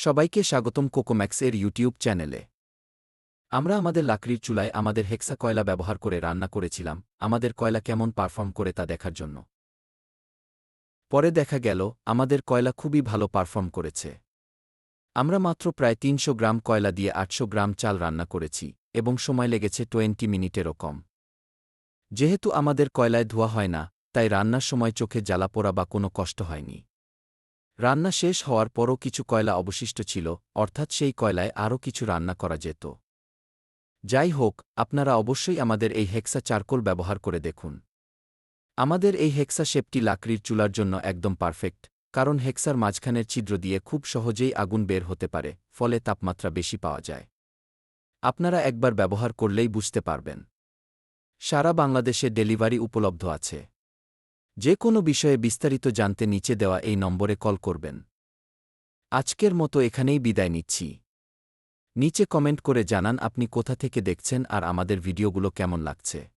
সবাইকে স্বাগতম কোকোম্যাক্সের ইউটিউব চ্যানেলে। আমরা আমাদের লাকড়ির চুলায় আমাদের হেক্সা কয়লা ব্যবহার করে রান্না করেছিলাম আমাদের কয়লা কেমন পারফর্ম করে তা দেখার জন্য। পরে দেখা গেল আমাদের কয়লা খুবই ভালো পারফর্ম করেছে। আমরা মাত্র প্রায় ৩০০ গ্রাম কয়লা দিয়ে ৮০০ গ্রাম চাল রান্না করেছি এবং সময় লেগেছে 20 মিনিটেরও কম। যেহেতু আমাদের কয়লায় ধোয়া হয় না, তাই রান্নার সময় চোখে জ্বালা পোড়া বা কোনো কষ্ট হয়নি। রান্না শেষ হওয়ার পরও কিছু কয়লা অবশিষ্ট ছিল, অর্থাৎ সেই কয়লায় আরও কিছু রান্না করা যেত। যাই হোক, আপনারা অবশ্যই আমাদের এই হেক্সা চারকোল ব্যবহার করে দেখুন। আমাদের এই হেক্সা শেপটি লাকড়ির চুলার জন্য একদম পারফেক্ট, কারণ হেক্সার মাঝখানের ছিদ্র দিয়ে খুব সহজেই আগুন বের হতে পারে, ফলে তাপমাত্রা বেশি পাওয়া যায়। আপনারা একবার ব্যবহার করলেই বুঝতে পারবেন। সারা বাংলাদেশে ডেলিভারি উপলব্ধ আছে। যে কোনো বিষয়ে বিস্তারিত জানতে নিচে দেওয়া এই নম্বরে কল করবেন। আজকের মতো এখানেই বিদায় নিচ্ছি। নিচে কমেন্ট করে জানান আপনি কোথা থেকে দেখছেন আর আমাদের ভিডিওগুলো কেমন লাগছে।